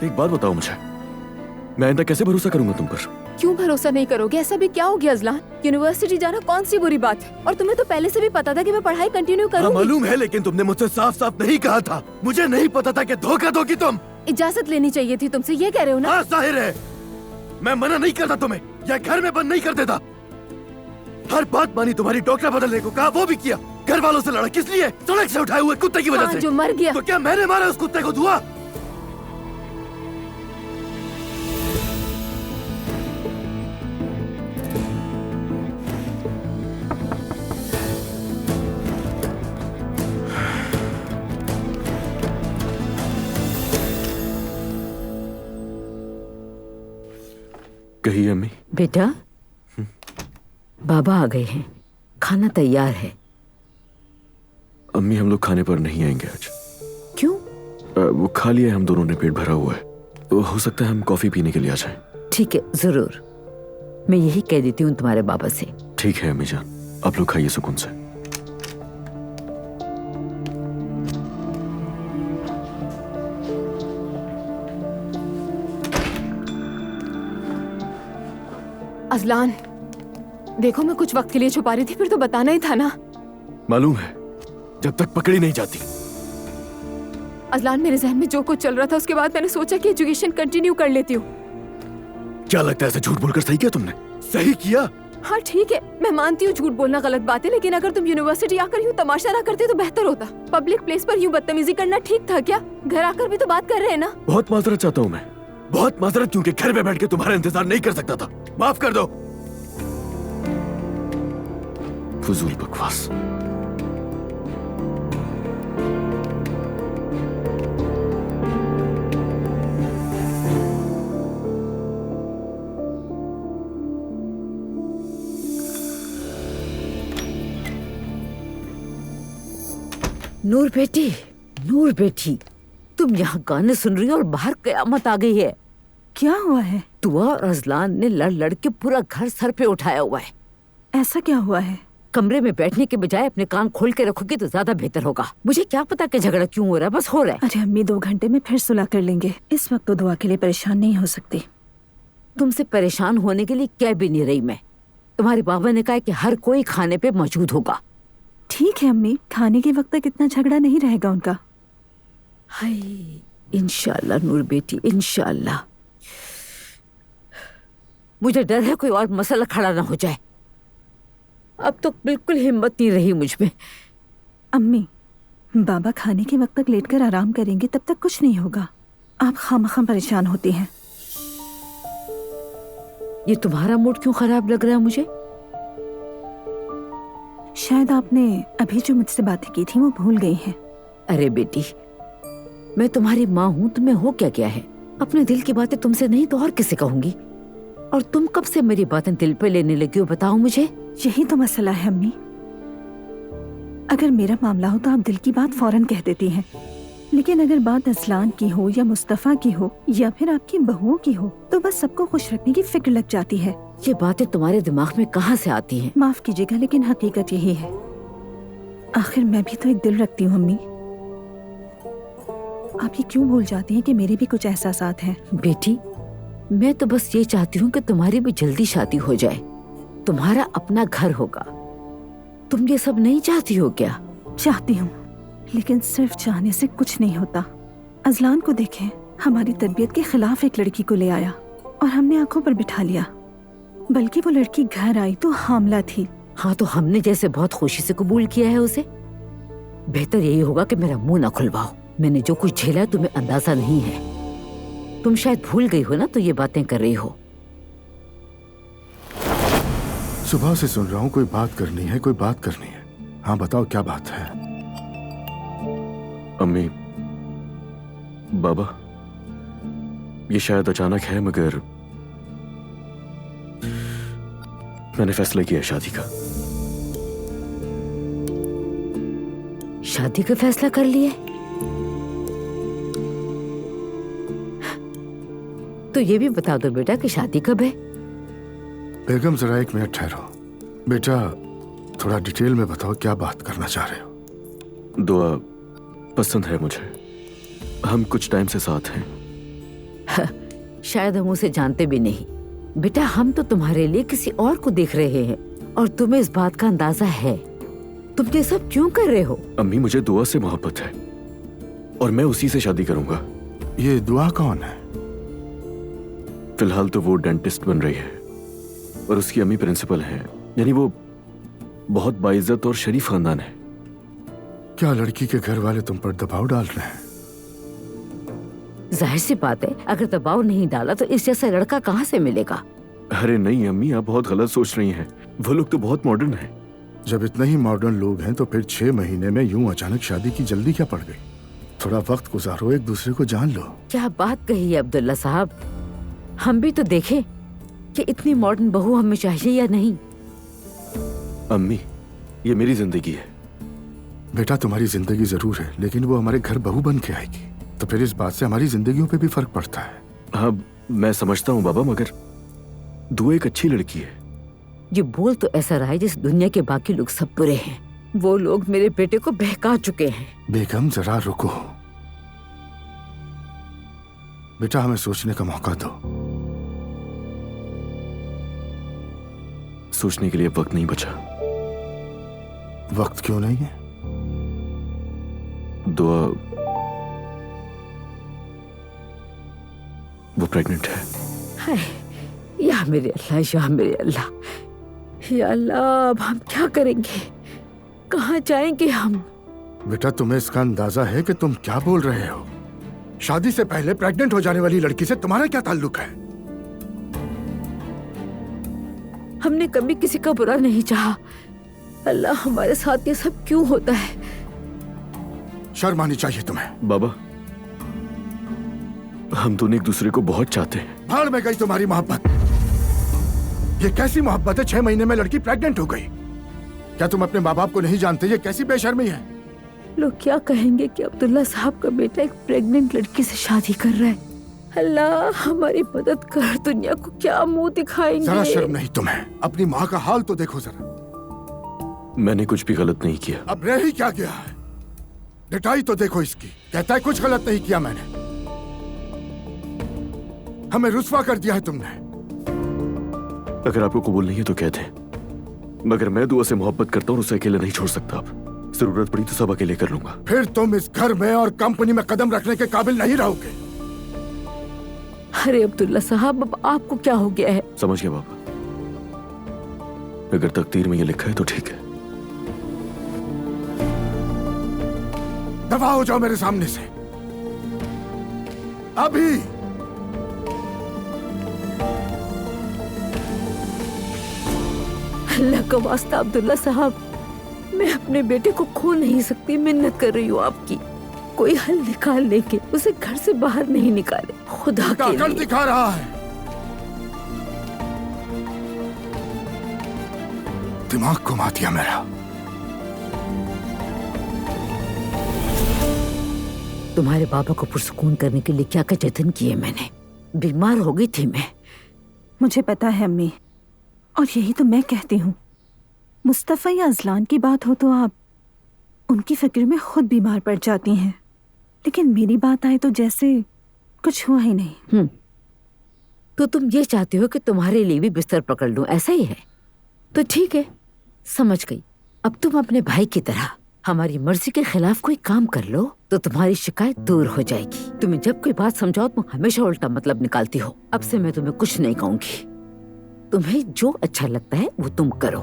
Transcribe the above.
एक बात बताओ मुझे, मैं आइंदा कैसे भरोसा करूंगा तुम पर? क्यों भरोसा नहीं करोगे? ऐसा भी क्या हो गया अजलान? यूनिवर्सिटी जाना कौन सी बुरी बात है? और तुम्हें तो पहले से भी पता था कि मैं पढ़ाई कंटिन्यू हाँ, करूंगी। मालूम है, लेकिन तुमने मुझसे साफ साफ नहीं कहा था। मुझे नहीं पता था कि धोखा दोगी तुम। इजाजत लेनी चाहिए थी तुमसे, ये कह रहे हो ना? हाँ, जाहिर है मैं मना नहीं करता तुम्हें, या घर में बंद नहीं कर देता। हर बात मानी, तुम्हारी डॉक्टर बदलने को कहा, वो भी किया। घर वालों से लड़ा किस लिए? सड़क से उठाए हुए कुत्ते की वजह हाँ, से। जो मर गया। तो क्या मैंने मारा उस कुत्ते को? दुआ? कहिए अम्मी। बेटा, बाबा आ गए हैं, खाना तैयार है। अम्मी, हम लोग खाने पर नहीं आएंगे आज। क्यों? वो खा लिया है, हम दोनों ने पेट भरा हुआ है। तो हो सकता है हम कॉफी पीने के लिए आ जाएं। ठीक है, जरूर। मैं यही कह देती हूँ तुम्हारे बाबा से। ठीक है अम्मी जान, आप लोग खाइए सुकून से। अजलान, देखो मैं कुछ वक्त के लिए छुपा रही थी, फिर तो बताना ही था ना। मालूम है, जब तक पकड़ी नहीं जाती। अजलान, मेरे जहन में जो कुछ चल रहा था, उसके बाद मैंने सोचा कि एजुकेशन कंटिन्यू कर लेती हूँ। क्या लगता है ऐसे झूठ बोलकर सही किया तुमने? सही किया? हाँ ठीक है, मैं मानती हूँ झूठ बोलना गलत बात है, लेकिन अगर तुम यूनिवर्सिटी आकर यूँ तमाशा ना करते तो बेहतर होता। पब्लिक प्लेस पर यूँ बदतमीजी करना ठीक था क्या? घर आकर भी तो बात कर रहे हैं ना। बहुत माजरत चाहता हूँ मैं, बहुत माजरत, क्योंकि घर में बैठ के तुम्हारा इंतजार नहीं कर सकता था। माफ कर दो। फजूल बकवास। नूर बेटी, नूर बेटी, तुम यहाँ गाने सुन रही हो और बाहर कयामत आ गई है। क्या हुआ है? दुआ और अजलान ने लड़ लड़ के पूरा घर सर पे उठाया हुआ है। ऐसा क्या हुआ है? कमरे में बैठने के बजाय अपने कान खोल के रखोगे तो ज्यादा बेहतर होगा। मुझे क्या पता कि झगड़ा क्यों हो रहा है, बस हो रहा है। अरे अम्मी, 2 घंटे में फिर सुलह कर लेंगे। इस वक्त तो दुआ के लिए परेशान नहीं हो सकती। तुमसे परेशान होने के लिए कह भी नहीं रही मैं। तुम्हारे बाबा ने कहा कि हर कोई खाने पे मौजूद होगा। ठीक है अम्मी, खाने के वक्त तक इतना झगड़ा नहीं रहेगा उनका। हाय, इंशाल्लाह नूर बेटी, इंशाल्लाह। मुझे डर है कोई और मसला खड़ा ना हो जाए। अब तो बिल्कुल हिम्मत नहीं रही मुझ में। अम्मी, बाबा खाने के वक्त तक लेटकर आराम करेंगे, तब तक कुछ नहीं होगा। आप खामख़ाम परेशान होती हैं। ये तुम्हारा मूड क्यों खराब लग रहा है मुझे? शायद आपने अभी जो मुझसे बातें की थी वो भूल गई हैं। अरे बेटी, मैं तुम्हारी माँ हूँ, तुम्हें हो क्या क्या है? अपने दिल की बातें तुमसे नहीं तो और किसे कहूंगी? और तुम कब से मेरी बातें दिल पे लेने लगी हो, बताओ मुझे। यही तो मसला है अम्मी। अगर मेरा मामला हो तो आप दिल की बात फौरन कह देती हैं, लेकिन अगर बात अजलान की हो या मुस्तफा की हो या फिर आपकी बहुओं की हो तो बस सबको खुश रखने की फिक्र लग जाती है। ये बातें तुम्हारे दिमाग में कहाँ से आती हैं? माफ कीजिएगा, लेकिन हकीकत यही है। आखिर मैं भी तो एक दिल रखती हूँ अम्मी। आप ये क्यों भूल जाती हैं कि मेरे भी कुछ एहसासात हैं? बेटी, मैं तो बस ये चाहती हूँ कि तुम्हारी भी जल्दी शादी हो जाए, तुम्हारा अपना घर होगा। तुम ये सब नहीं चाहती हो क्या? चाहती हूँ, लेकिन सिर्फ चाहने से कुछ नहीं होता। अजलान को देखें, हमारी तरबियत के खिलाफ एक लड़की को ले आया और हमने आंखों पर बिठा लिया, बल्कि वो लड़की घर आई तो हामला थी। हाँ, तो हमने जैसे बहुत खुशी से कबूल किया है उसे। बेहतर यही होगा कि मेरा मुंह ना खुलवाओ। मैंने जो कुछ झेला है तुम्हें अंदाजा नहीं है। तुम शायद भूल गई हो ना, तो ये बातें कर रही हो। सुबह से सुन रहा हूँ, कोई बात करनी है, कोई बात करनी है। हाँ बताओ, क्या बात है? अम्मी, बाबा, ये शायद अचानक है, मगर मैंने फैसला किया है शादी का। शादी का फैसला कर लिया? तो ये भी बता दो बेटा कि शादी कब है? बेगम जरा 1 मिनट ठहरो। बेटा, थोड़ा डिटेल में बताओ, क्या बात करना चाह रहे हो? दुआ पसंद है मुझे, हम कुछ टाइम से साथ हैं, शायद हम उसे जानते भी नहीं। बेटा, हम तो तुम्हारे लिए किसी और को देख रहे हैं और तुम्हें इस बात का अंदाजा है। तुम ये सब क्यों कर रहे हो? अम्मी, मुझे दुआ से मोहब्बत है और मैं उसी से शादी करूंगा। ये दुआ कौन है? फिलहाल तो वो डेंटिस्ट बन रही है और उसकी अम्मी प्रिंसिपल हैं, यानी वो बहुत बाइज्जत और शरीफ खानदान है। क्या लड़की के घर वाले तुम पर दबाव डाल रहे हैं? जाहिर सी बात है, अगर दबाव नहीं डाला तो इस जैसा लड़का कहाँ से मिलेगा? अरे नहीं अम्मी, आप बहुत गलत सोच रही हैं। वो लोग तो बहुत मॉडर्न हैं। जब इतने ही मॉडर्न लोग हैं तो फिर 6 महीने में यूं अचानक शादी की जल्दी क्या पड़ गई? थोड़ा वक्त गुजारो, एक दूसरे को जान लो। क्या बात कही है अब्दुल्ला साहब, हम भी तो देखें कि इतनी मॉडर्न बहू हमें चाहिए या नहीं। अम्मी, ये मेरी जिंदगी है। बेटा, तुम्हारी जिंदगी जरूर है, लेकिन वो हमारे घर बहू बन के आएगी, तो फिर इस बात से हमारी जिंदगियों पे भी फर्क पड़ता है। हाँ, मैं समझता हूँ बाबा, मगर दुआ एक अच्छी लड़की है। ये बोल तो ऐसा रहा है जैसे दुनिया के बाकी लोग सब बुरे हैं। वो लोग मेरे बेटे को बहका चुके हैं। बेगम, जरा रुको। बेटा, हमें सोचने का मौका दो। सोचने के लिए वक्त नहीं बचा। वक्त क्यों नहीं है? दुआ, वो प्रेग्नेंट है। हाय, या मेरे अल्लाह, या मेरे अल्लाह, या अल्लाह, अब हम क्या करेंगे? कहाँ जाएंगे हम? बेटा, तुम्हें इसका अंदाजा है कि तुम क्या बोल रहे हो? शादी से पहले प्रेग्नेंट हो जाने वाली लड़की से तुम्हारा क्या ताल्लुक है? हमने कभी किसी का बुरा नहीं चाहा। अल्लाह, हमारे साथ ये सब क्यों होता है? शर्म आनी चाहिए तुम्हें। बाबा, हम दोनों एक दूसरे को बहुत चाहते हैं। भाड़ में गई तुम्हारी मोहब्बत। ये कैसी मोहब्बत है? 6 महीने में लड़की प्रेग्नेंट हो गई। क्या तुम अपने माँ बाप को नहीं जानते? ये कैसी बेशर्मी है? लोग क्या कहेंगे कि अब्दुल्ला साहब का बेटा एक प्रेग्नेंट लड़की से शादी कर रहा है। अल्लाह, हमारी मदद कर। दुनिया को क्या मुंह दिखाएंगे? जरा शर्म नहीं तुम्हें? अपनी माँ का हाल तो देखो जरा। मैंने कुछ भी गलत नहीं किया। अब रह ही क्या गया है? डिटाई तो देखो इसकी। कहता है कुछ गलत नहीं किया मैंने। हमें रुस्वा कर दिया है तुमने। अगर आपको कबूल नहीं है तो कह दें, मगर मैं दुआ से मोहब्बत करता हूँ, उसे अकेले नहीं छोड़ सकता। अब जरूरत पड़ी तो सब अकेले कर लूंगा। फिर तुम इस घर में और कंपनी में कदम रखने के काबिल नहीं रहोगे। अरे अब्दुल्ला साहब, अब आपको क्या हो गया है? समझ गया बाबा, अगर तकदीर में ये लिखा है तो ठीक है। दफा हो जाओ मेरे सामने से अभी। अल्लाह का वास्ता अब्दुल्ला साहब, मैं अपने बेटे को खो नहीं सकती। मिन्नत कर रही हूँ आपकी, कोई हल निकाल लेके उसे घर से बाहर नहीं निकाले, खुदा के ताकत लिए। दिखा रहा है। दिमाग घुमा दिया मेरा। तुम्हारे बाबा को पुरसुकून करने के लिए क्या क्या जतन किए मैंने। बीमार हो गई थी मैं। मुझे पता है अम्मी, और यही तो मैं कहती हूँ। मुस्तफा या अजलान की बात हो तो आप उनकी फिक्र में खुद बीमार पड़ जाती हैं, लेकिन मेरी बात आए तो जैसे कुछ हुआ ही नहीं। तो तुम ये चाहते हो कि तुम्हारे लिए भी बिस्तर पकड़ लूं, ऐसा ही है? तो ठीक है, समझ गई। अब तुम अपने भाई की तरह हमारी मर्जी के खिलाफ कोई काम कर लो तो तुम्हारी शिकायत दूर हो जाएगी। तुम्हें जब कोई बात समझाओ तुम हमेशा उल्टा मतलब निकालती हो। अब से मैं तुम्हें कुछ नहीं कहूंगी। तुम्हें जो अच्छा लगता है वो तुम करो।